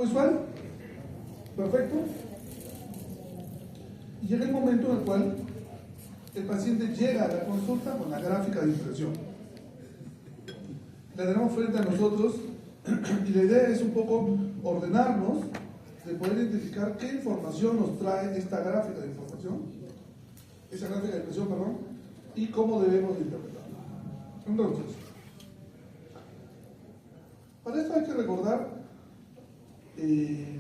visual, perfecto, y llega el momento en el cual el paciente llega a la consulta con la gráfica de impresión. La tenemos frente a nosotros y la idea es un poco ordenarnos de poder identificar qué información nos trae esta gráfica de información, esa gráfica de impresión, perdón, y cómo debemos de interpretarla. Entonces, para esto hay que recordar que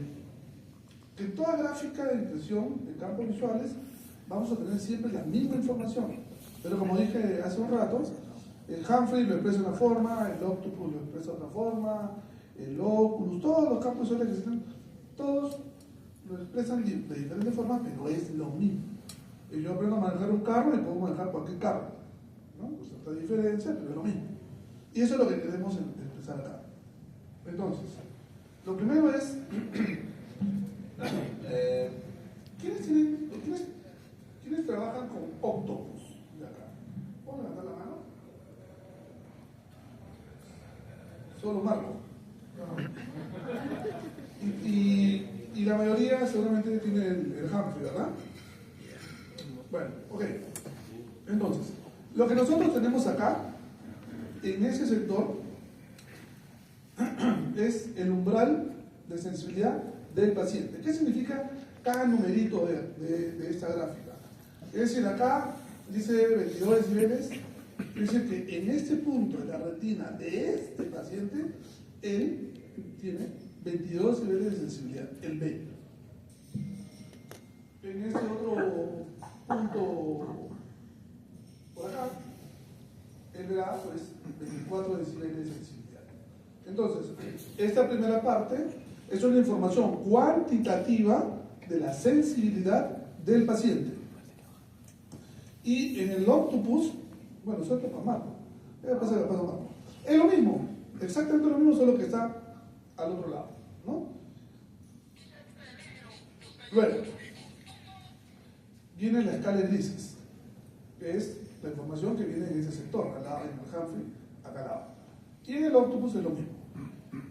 en toda gráfica de impresión de campos visuales vamos a tener siempre la misma información, pero como dije hace un rato, el Humphrey lo expresa de una forma, el Octopus lo expresa de otra forma, el Oculus, todos los campos visuales que existen, todos lo expresan de diferentes formas, pero es lo mismo. Y yo aprendo a manejar un carro y puedo manejar cualquier carro, ¿no? Pues cierta diferencia, pero es lo mismo. Y eso es lo que queremos expresar acá. Entonces, lo primero es, ¿quiénes trabajan con Octopus? De acá. ¿Puedo levantar la mano? Solo Marco. Y la mayoría seguramente tiene el Humphrey, ¿verdad? Bueno, ok. Entonces, lo que nosotros tenemos acá, en ese sector, es el umbral de sensibilidad del paciente. ¿Qué significa cada numerito de esta gráfica? Es decir, acá dice 22 decibeles, dice que en este punto de la retina de este paciente, él tiene 22 decibeles de sensibilidad, el B. En este otro punto por acá, él verá pues 24 decibeles de sensibilidad. Entonces, esta primera parte es una información cuantitativa de la sensibilidad del paciente. Y en el Octopus, bueno, suelto para Marco. Es lo mismo, exactamente lo mismo, solo que está al otro lado, ¿no? Luego, viene la escala de grises, que es la información que viene en ese sector, al lado en el Humphrey, acá al lado. Y en el Octopus es lo mismo.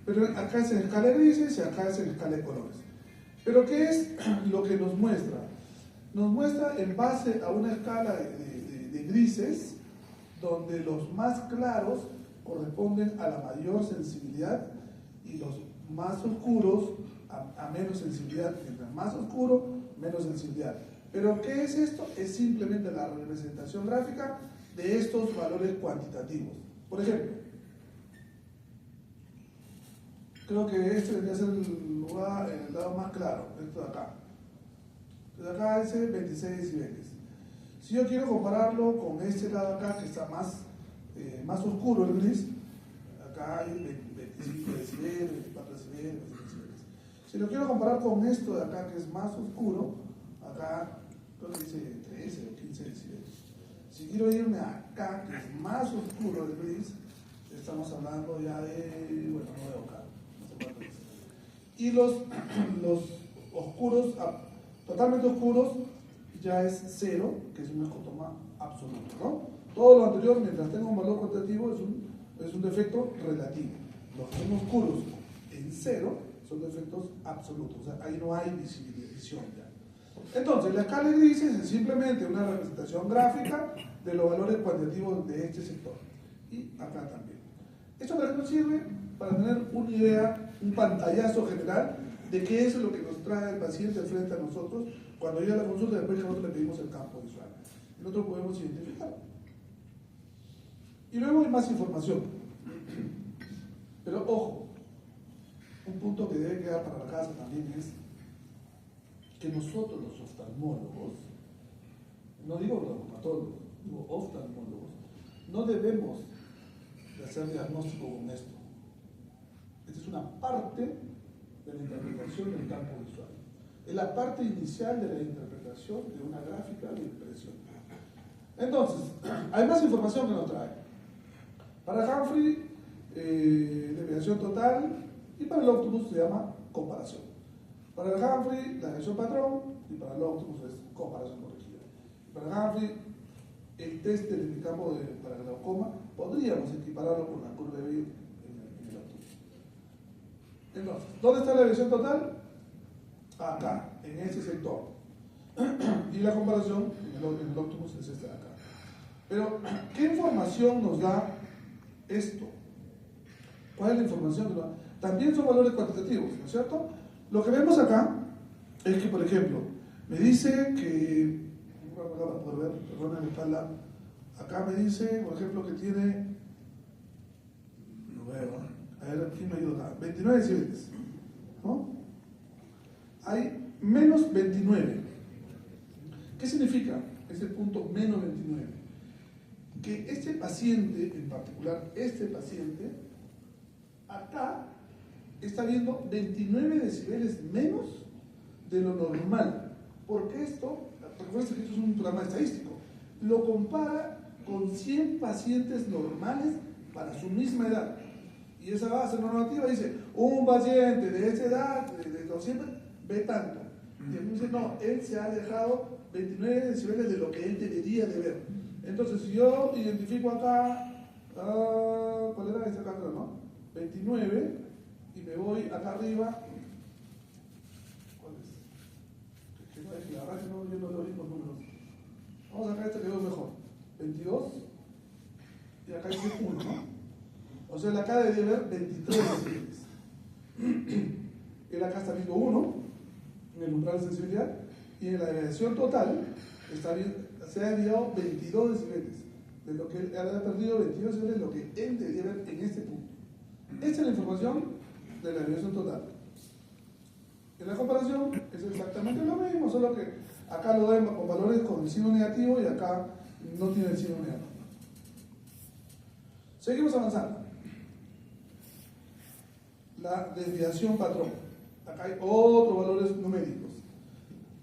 Pero acá es en escala de grises y acá es en escala de colores. Pero ¿qué es lo que nos muestra? Nos muestra en base a una escala de grises, donde los más claros corresponden a la mayor sensibilidad y los más oscuros a menos sensibilidad. Mientras más oscuro, menos sensibilidad. ¿Pero qué es esto? Es simplemente la representación gráfica de estos valores cuantitativos. Por ejemplo, creo que este debería ser el lugar, el lado más claro, esto de acá. De acá es 26 decibeles. Si yo quiero compararlo con este lado acá, que está más oscuro el gris, acá hay 25 decibeles, 24 decibeles, 26 decibeles. Si lo quiero comparar con esto de acá, que es más oscuro, acá creo que dice 13 o 15 decibeles. Si quiero irme acá, que es más oscuro el gris, estamos hablando ya de, bueno, no veo acá, no sé cuánto es. Y los oscuros, totalmente oscuros, ya es 0, que es un escotoma absoluto, ¿no? Todo lo anterior, mientras tenga un valor cuantitativo, es un defecto relativo. Los que son oscuros en 0 son defectos absolutos, o sea, ahí no hay visibilización ya. Entonces, la escala de grises es simplemente una representación gráfica de los valores cuantitativos de este sector. Y acá también. ¿Esto para qué nos sirve? Para tener una idea, un pantallazo general de qué es lo que nos trae el paciente frente a nosotros cuando llega a la consulta, después que nosotros le pedimos el campo visual. Y nosotros podemos identificarlo. Y luego hay más información. Pero ojo, un punto que debe quedar para la casa también es que nosotros los oftalmólogos, no digo traumatólogos, digo oftalmólogos, no debemos de hacer diagnóstico con esto. Esta es una parte de la interpretación del campo visual. Es la parte inicial de la interpretación de una gráfica de impresión. Entonces, hay más información que nos trae. Para Humphrey, desviación total, y para el Octopus se llama comparación. Para el Humphrey, la desviación patrón, y para el Octopus es comparación corregida. Para el Humphrey, el test del campo para el glaucoma, podríamos equipararlo con la curva de Beer en el Octopus. Entonces, ¿dónde está la desviación total? Acá, en este sector. Y la comparación en el óptimos es este de acá. Pero, ¿qué información nos da esto? ¿Cuál es la información que nos da? También son valores cuantitativos, ¿no es cierto? Lo que vemos acá es que, por ejemplo, me dice que, para poder ver, perdona mi espalda, acá me dice, por ejemplo, que tiene, no veo, a ver, ¿quién me ayuda acá? 29 decibeles, ¿no? Hay menos 29. ¿Qué significa ese punto menos 29? Que este paciente, en particular este paciente, acá está viendo 29 decibeles menos de lo normal. Porque esto, recuerden que esto es un programa estadístico, lo compara con 100 pacientes normales para su misma edad. Y esa base normativa dice, un paciente de esa edad, de 200, ve tanto. Y él dice, no, él se ha dejado 29 decibeles de lo que él debería de ver. Entonces, si yo identifico acá, ¿cuál era esta acá, no? 29, y me voy acá arriba, ¿cuál es? La verdad que no, yo no veo bien los números. Vamos a sacar este que veo mejor. 22, y acá dice 1, ¿no? O sea, él acá debería ver 23 decibeles. Él acá está viendo 1 en el umbral de sensibilidad, y en la desviación total se ha desviado 22 decibeles. De lo que él ha perdido 22 decibeles, lo que él debería ver en este punto. Esta es la información de la desviación total. En la comparación es exactamente lo mismo, solo que acá lo ven con valores con el signo negativo y acá no tiene el signo negativo. Seguimos avanzando. La desviación patrón. Acá hay otros valores numéricos.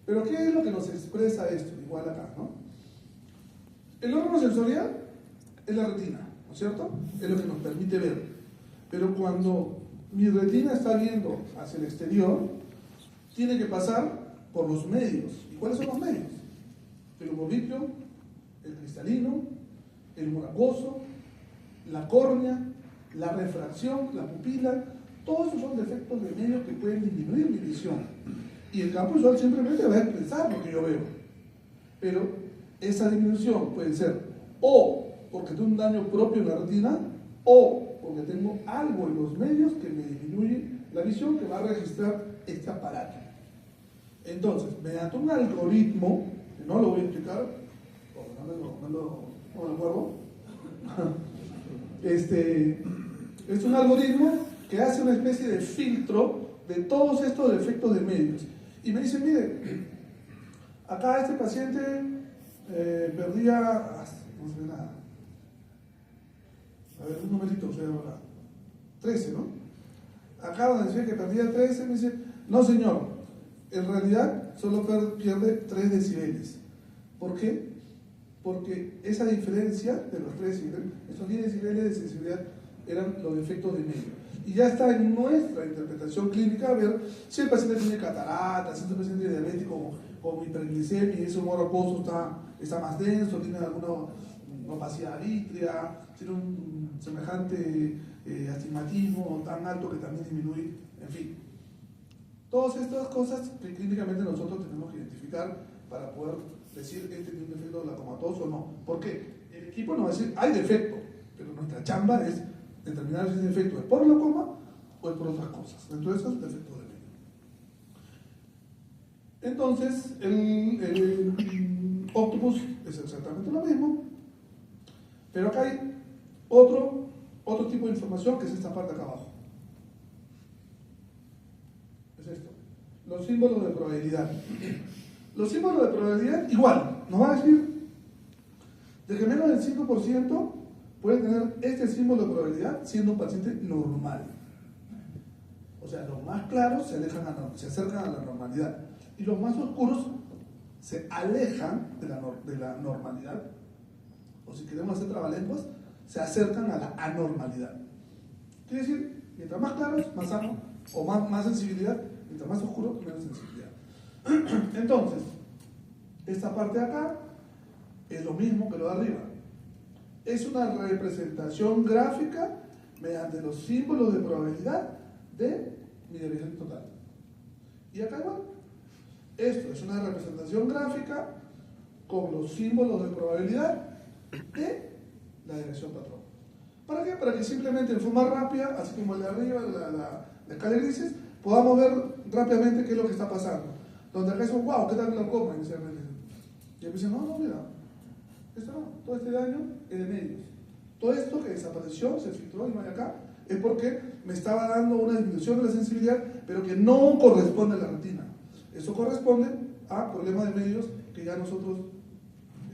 Pero ¿qué es lo que nos expresa esto? Igual acá, ¿no? El órgano sensorial es la retina, ¿no es cierto? Es lo que nos permite ver. Pero cuando mi retina está viendo hacia el exterior, tiene que pasar por los medios. ¿Y cuáles son los medios? El humor vítreo, el cristalino, el humor acuoso, la córnea, la refracción, la pupila. Todos esos son defectos de medios que pueden disminuir mi visión. Y el campo visual simplemente va a expresar lo que yo veo. Pero esa disminución puede ser o porque tengo un daño propio en la retina, o porque tengo algo en los medios que me disminuye la visión que va a registrar este aparato. Entonces, mediante un algoritmo, que no lo voy a explicar, porque no me acuerdo, es un algoritmo que hace una especie de filtro de todos estos defectos de medios. Y me dice, mire, acá este paciente perdía, no sé nada, a ver, un numerito, o sea, 13, ¿no? Acá donde decía que perdía 13, me dice, no señor, en realidad solo pierde 3 decibeles. ¿Por qué? Porque esa diferencia de los 3 decibeles, esos 10 decibeles de sensibilidad eran los defectos de medio. Y ya está en nuestra interpretación clínica ver si el paciente tiene cataratas, si es un paciente diabético con hiperglicemia y ese humor acuoso está más denso, tiene alguna opacidad vítrea, tiene un semejante astigmatismo tan alto que también disminuye, en fin. Todas estas cosas que clínicamente nosotros tenemos que identificar para poder decir este tiene un defecto glaucomatoso o no. ¿Por qué? El equipo nos va a decir, hay defecto, pero nuestra chamba es determinar si ese defecto es por glaucoma o es por otras cosas. Dentro de esos defectos de medio. Entonces, el octopus es exactamente lo mismo, pero acá hay otro tipo de información que es esta parte acá abajo. Es esto. Los símbolos de probabilidad. Los símbolos de probabilidad, igual, nos va a decir de que menos del 5% puede tener este símbolo de probabilidad siendo un paciente normal. O sea, los más claros se acercan a la normalidad y los más oscuros se alejan de la normalidad. O si queremos hacer trabalenguas, se acercan a la anormalidad. Quiere decir, mientras más claros, más sano, o más sensibilidad, mientras más oscuro, menos sensibilidad. Entonces, esta parte de acá es lo mismo que lo de arriba. Es una representación gráfica mediante los símbolos de probabilidad de mi desviación total. Y acá igual. Esto es una representación gráfica con los símbolos de probabilidad de la desviación patrón. ¿Para qué? Para que simplemente en forma rápida, así como el de arriba, la escala de grises, podamos ver rápidamente qué es lo que está pasando. Donde acá decimos, wow, ¿qué tal glaucoma? Inicialmente. Y él dice, no, mira, esto no, todo este daño es de medios. Todo esto que desapareció, se filtró y no hay acá, es porque me estaba dando una disminución de la sensibilidad, pero que no corresponde a la retina. Eso corresponde a problemas de medios que ya nosotros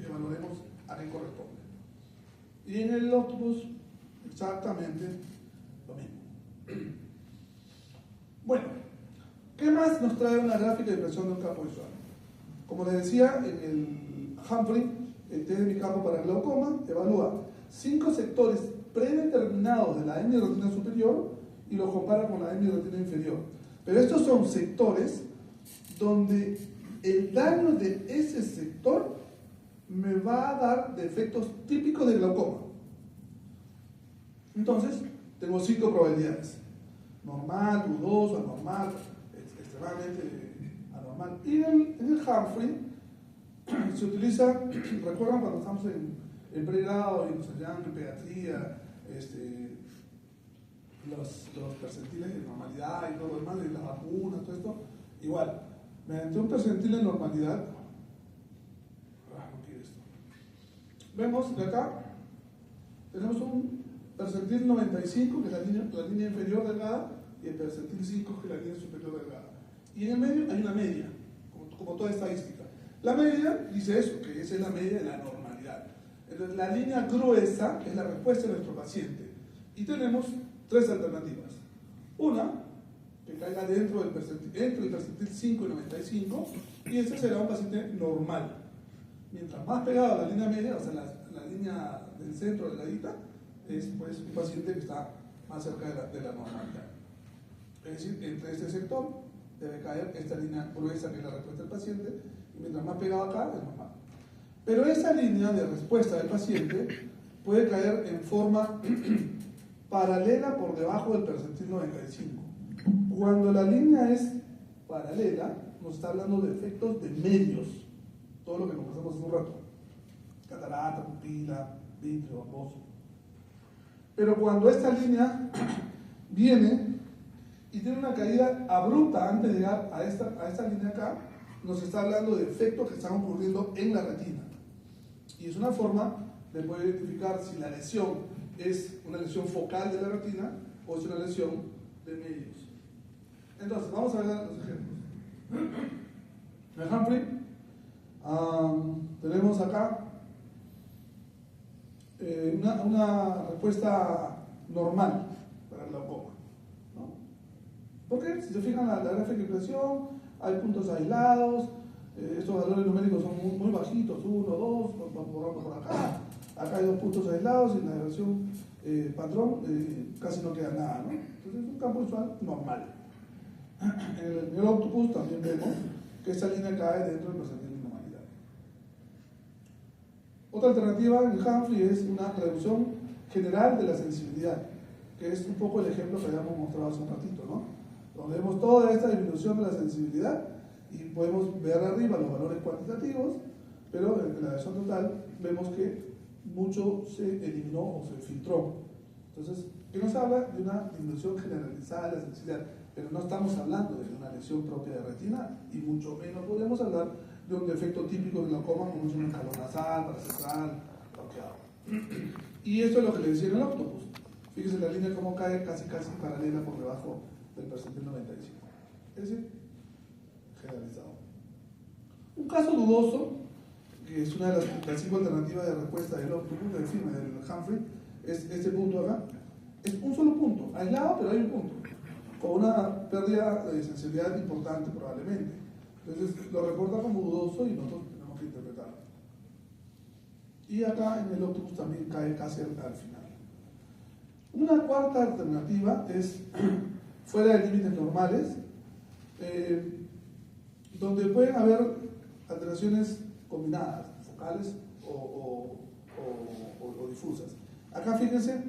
evaluaremos a qué corresponde. Y en el Octopus, exactamente lo mismo. Bueno, ¿qué más nos trae una gráfica de impresión de un campo visual? Como les decía, en el Humphrey, el test de mi campo para glaucoma, evalúa 5 sectores predeterminados de la hemiretina superior y los compara con la hemiretina inferior. Pero estos son sectores donde el daño de ese sector me va a dar defectos típicos de glaucoma. Entonces, tengo 5 probabilidades. Normal, dudoso, anormal, extremadamente anormal. Y en el Humphrey se utiliza, recuerdan cuando estamos en pregrado y nos enseñaban en pediatría, los percentiles de normalidad y todo lo demás, y las vacunas, todo esto, igual, mediante un percentil de normalidad, no quiero esto. Vemos que acá tenemos un percentil 95, que es la línea inferior delgada, y el percentil 5, que es la línea superior delgada. Y en el medio hay una media, como toda estadística. La media dice eso, que esa es la media de la normalidad. Entonces, la línea gruesa es la respuesta de nuestro paciente. Y tenemos 3 alternativas. Una, que caiga dentro del percentil, entre el percentil 5 y 95, y ese será un paciente normal. Mientras más pegado a la línea media, o sea, la línea del centro de la delgadita, es pues un paciente que está más cerca de la normalidad. Es decir, entre este sector debe caer esta línea gruesa que es la respuesta del paciente, y mientras más pegado acá es normal. Pero esa línea de respuesta del paciente puede caer en forma paralela por debajo del percentil 95. Cuando la línea es paralela, nos está hablando de efectos de medios, todo lo que conversamos hace un rato: catarata, pupila, vitrio, acoso. Pero cuando esta línea viene y tiene una caída abrupta antes de llegar a esta línea acá, nos está hablando de efectos que están ocurriendo en la retina. Y es una forma de poder identificar si la lesión es una lesión focal de la retina o es una lesión de medios. Entonces, vamos a ver los ejemplos. En el Humphrey, tenemos acá una respuesta normal para el glaucoma, ¿no? Porque si se fijan la gráfica de impresión, hay puntos aislados, estos valores numéricos son muy bajitos, 1, 2, por acá. Acá hay 2 puntos aislados y en la desviación patrón casi no queda nada, ¿no? Entonces es un campo visual normal. En el Octopus también vemos que esta línea cae dentro del percentil de normalidad. Otra alternativa en el Humphrey es una reducción general de la sensibilidad, que es un poco el ejemplo que habíamos mostrado hace un ratito, ¿no? Donde vemos toda esta disminución de la sensibilidad y podemos ver arriba los valores cuantitativos, pero en la versión total vemos que mucho se eliminó o se filtró. Entonces, ¿qué nos habla? De una disminución generalizada de la sensibilidad, pero no estamos hablando de una lesión propia de retina, y mucho menos podemos hablar de un defecto típico de glaucoma como es un escalón nasal, paracentral, bloqueado. Y esto es lo que le decía en el Octopus. Fíjense la línea cómo cae casi paralela por debajo del percentil 95. Es decir, generalizado. Un caso dudoso, que es una de las 5 alternativas de respuesta del Octopus, del Humphrey, es este punto acá. Es un solo punto, aislado, pero hay un punto, con una pérdida de sensibilidad importante probablemente. Entonces lo reporta como dudoso y nosotros tenemos que interpretarlo. Y acá en el Octopus también cae casi al final. Una cuarta alternativa es fuera de límites normales, donde pueden haber alteraciones combinadas, focales o difusas. Acá fíjense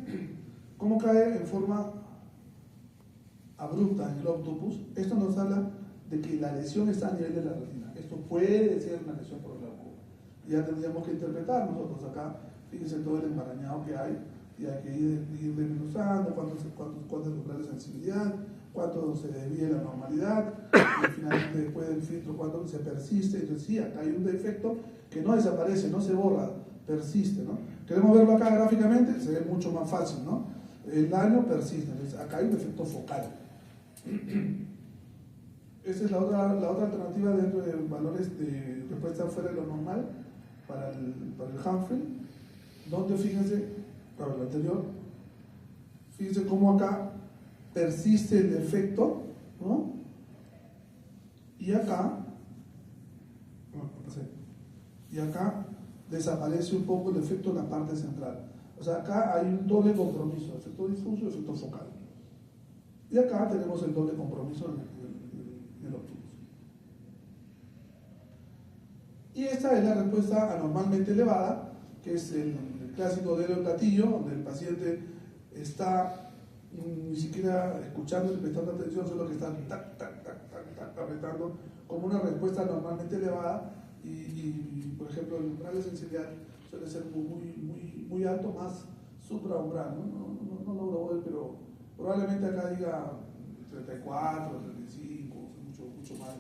cómo cae en forma abrupta en el octopus, esto nos habla de que la lesión está a nivel de la retina. Esto puede ser una lesión por glaucoma. Ya tendríamos que interpretar nosotros acá, fíjense todo el enmarañado que hay, y hay que ir desmenuzando cuánto es el umbral de sensibilidad, cuánto se desvía de la normalidad, y finalmente después del filtro cuánto se persiste. Entonces sí, acá hay un defecto que no desaparece, no se borra, persiste, ¿no? Queremos verlo acá gráficamente, se ve mucho más fácil, ¿no? El daño persiste, entonces acá hay un defecto focal. Esa es la otra alternativa dentro de valores de respuesta fuera de lo normal para el Humphrey, donde fíjense, para lo anterior, fíjense cómo acá persiste el defecto, ¿no? Y acá desaparece un poco el efecto en la parte central. O sea, acá hay un doble compromiso, efecto difuso y efecto focal. Y acá tenemos el doble compromiso en el octopus. Y esta es la respuesta anormalmente elevada, que es el clásico dedo de platillo, donde el paciente está ni siquiera escuchando y prestando atención, solo que está apretando como una respuesta normalmente elevada y por ejemplo el umbral de sensibilidad suele ser muy alto, más supraumbral, no logro ver, pero probablemente acá diga 34, 35, mucho más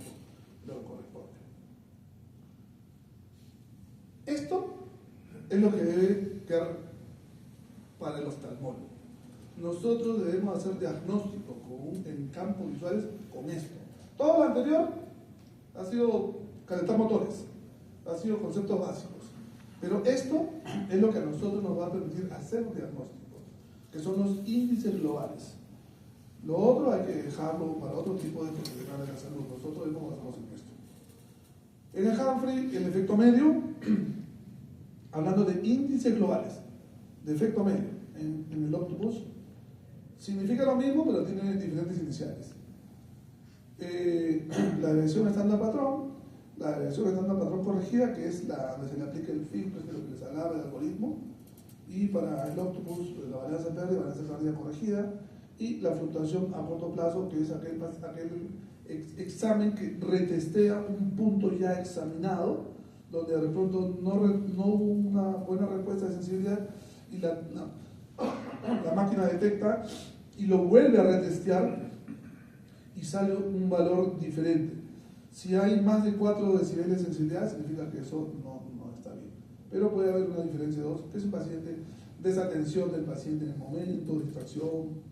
de lo que corresponde. Esto es lo que debe quedar para el oftalmólogo. Nosotros debemos hacer diagnóstico en campos visuales con esto. Todo lo anterior ha sido calentar motores, ha sido conceptos básicos. Pero esto es lo que a nosotros nos va a permitir hacer un diagnóstico, que son los índices globales. Lo otro hay que dejarlo para otro tipo de profesionales de la salud. Nosotros vemos cómo hacemos en esto. En el Humphrey, el efecto medio, hablando de índices globales, de efecto medio en el octopus, significa lo mismo, pero tiene diferentes iniciales. La desviación estándar patrón, la desviación estándar patrón corregida, que es donde se le aplica el filtro, es lo que les hablaba del algoritmo, y para el octopus, la varianza pérdida corregida, y la fluctuación a corto plazo, que es aquel examen que retestea un punto ya examinado, donde de pronto no hubo una buena respuesta de sensibilidad y la máquina detecta y lo vuelve a retestear y sale un valor diferente. Si hay más de 4 decibeles de sensibilidad, significa que eso no está bien. Pero puede haber una diferencia de 2, que es un paciente, desatención del paciente en el momento, distracción.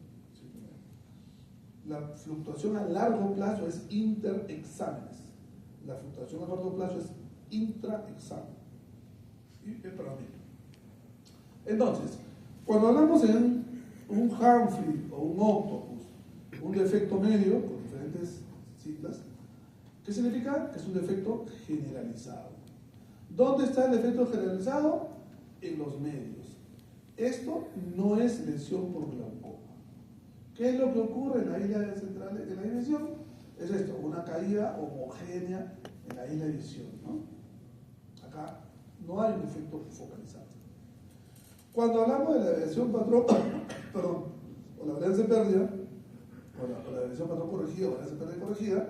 La fluctuación a largo plazo es interexámenes. La fluctuación a corto plazo es intraexamen. Entonces, cuando hablamos en un Humphrey o un octopus, un defecto medio, con diferentes siglas, ¿qué significa? Que es un defecto generalizado. ¿Dónde está el defecto generalizado? En los medios. Esto no es lesión por glaucoma. ¿Qué es lo que ocurre en la isla central de la visión? Es esto, una caída homogénea en la isla de visión, ¿no? Acá no hay un efecto focalizado. Cuando hablamos de la desviación patrón, perdón, o la varianza de pérdida, o la desviación patrón corregida o varianza de pérdida corregida,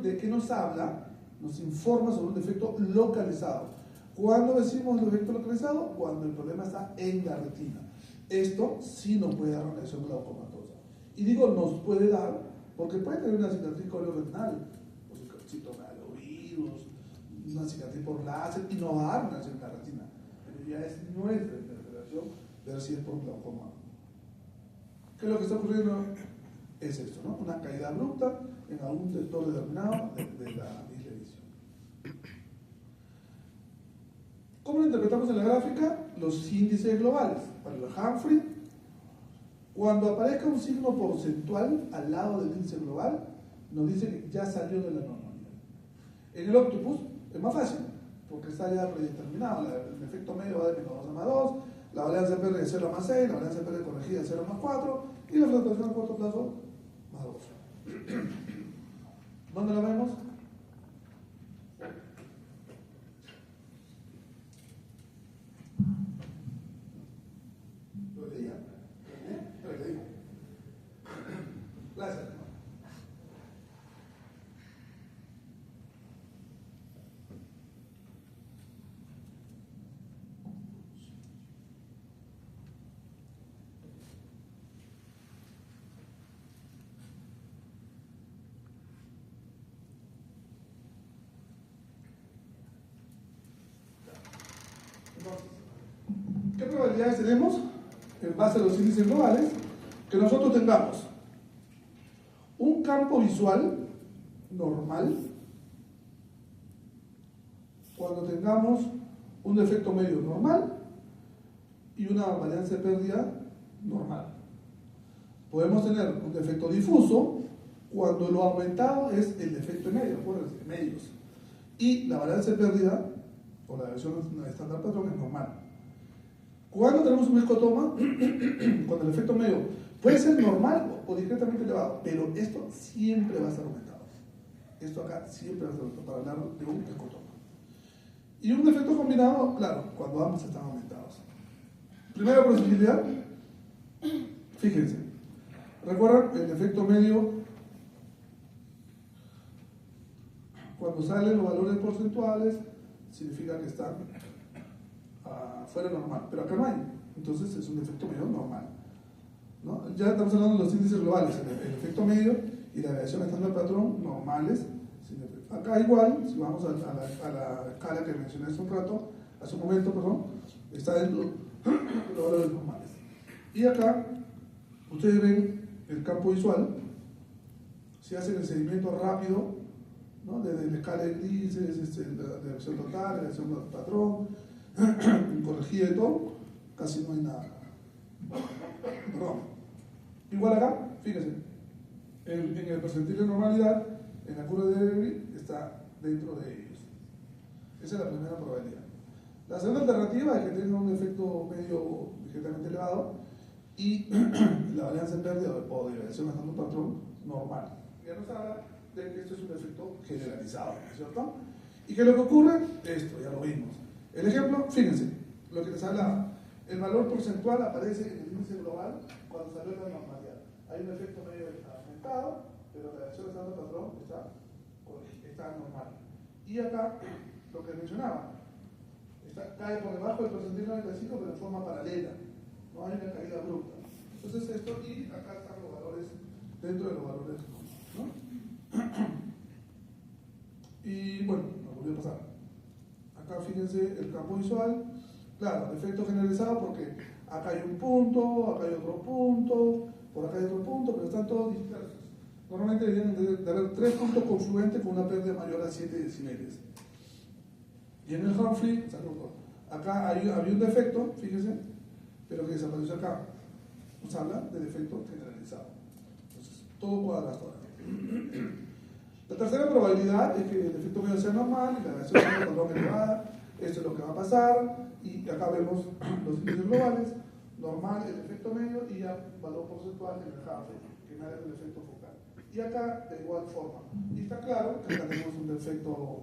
¿de qué nos habla? Nos informa sobre un defecto localizado. ¿Cuándo decimos defecto localizado? Cuando el problema está en la retina. Esto sí nos puede dar una lesión glaucomatosa. Y digo nos puede dar porque puede tener una cicatriz corneoretinal, o citomegalovirus, una cicatriz por láser, y no va a dar una lesión en la retina. Pero ya es nuestra interpretación ver si es por glaucoma. ¿Qué es lo que está ocurriendo? Es esto, ¿no? Una caída abrupta en algún sector determinado de la isla de visión. ¿Cómo lo interpretamos en la gráfica? Los índices globales. Para el Humphrey, cuando aparezca un signo porcentual al lado del índice global, nos dice que ya salió de la normalidad. En el octopus es más fácil, porque está ya predeterminado. El efecto medio va de menos 2 a más 2, la varianza de pérdida de 0 a más 6, la varianza de pérdida corregida de 0 a más 4, y la fluctuación a corto plazo más 2. ¿Dónde lo vemos? probabilidades tenemos, en base a los índices globales, que nosotros tengamos un campo visual normal cuando tengamos un defecto medio normal y una varianza de pérdida normal. Podemos tener un defecto difuso cuando lo aumentado es el defecto medio, acuérdense, medios. Y la varianza de pérdida, o la versión estándar patrón, es normal. Cuando tenemos un escotoma, cuando el efecto medio puede ser normal o discretamente elevado, pero esto siempre va a ser aumentado. Esto acá siempre va a ser aumentado para hablar de un escotoma. Y un defecto combinado, claro, cuando ambos están aumentados. Primera posibilidad, fíjense, recuerdan el defecto medio, cuando salen los valores porcentuales, significa que están fuera normal, pero acá no hay, entonces es un defecto medio normal, ¿no? Ya estamos hablando de los índices globales, el efecto medio y la variación estándar patrón normales. Acá igual, si vamos a la escala que mencioné hace un momento, perdón, está dentro de los valores normales. Y acá, ustedes ven el campo visual, si hacen el seguimiento rápido, ¿no? Desde la escala de grises, la versión total, la versión patrón, corregida y todo, casi no hay nada. Perdón. Igual acá, fíjense, en el percentil de normalidad, en la curva de Debye está dentro de ellos. Esa es la primera probabilidad. La segunda alternativa es que tenga un efecto medio ligeramente elevado y la varianza de pérdida o de variación estando un patrón normal. Ya nos habla de que esto es un efecto generalizado, ¿cierto? Y que lo que ocurre, esto ya lo vimos. El ejemplo, fíjense, lo que les hablaba, el valor porcentual aparece en el índice global cuando salió la normalidad. Hay un efecto medio aumentado, pero la variación estándar patrón está normal. Y acá, lo que mencionaba, cae por debajo del percentil 95, pero en forma paralela. No hay una caída abrupta. Entonces esto, y acá están los valores, dentro de los valores, ¿no? Y bueno, nos volvió a pasar. Acá fíjense el campo visual, claro, efecto generalizado porque acá hay un punto, acá hay otro punto, por acá hay otro punto, pero están todos dispersos. Normalmente deberían de haber 3 puntos confluentes con una pérdida mayor a 7 decibeles. Y en el Humphrey, acá había un defecto, fíjense, pero que desapareció acá. Nos habla de defecto generalizado. Entonces, todo cuadra hasta ahora. La tercera probabilidad es que el defecto medio sea normal y la variación sea patrón elevada. Esto es lo que va a pasar. Y acá vemos los índices globales, normal el efecto medio y ya valor porcentual en el Humphrey, que me da el efecto focal. Y acá de igual forma. Y está claro que acá tenemos un defecto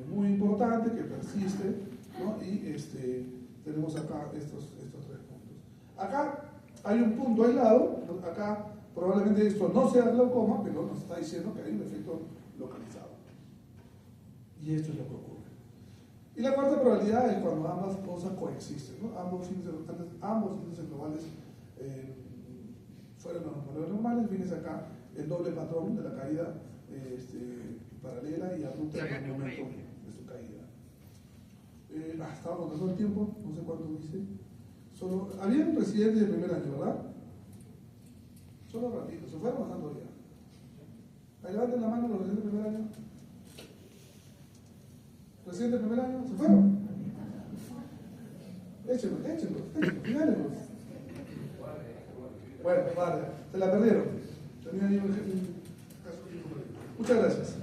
muy importante que persiste, ¿no? Y tenemos acá estos 3 puntos. Acá hay un punto aislado, acá probablemente esto no sea glaucoma, pero nos está diciendo que hay un efecto localizado. Y esto es lo que ocurre. Y la cuarta probabilidad es cuando ambas cosas coexisten, ¿no? Ambos índices globales fueron los valores normales. Fíjense acá el doble patrón de la caída paralela y abrupta en el momento de su caída. Estaba contando el tiempo, no sé cuánto dice. Había un residente de primer año, ¿verdad? Solo ratito, se fueron bajando ya. Ahí levanten la mano los residentes de primer año. ¿Residentes de primer año? ¿Se fueron? Échenlos, fijálenlos. Bueno, vale, se la perdieron. Tenía ahí un caso. Muchas gracias.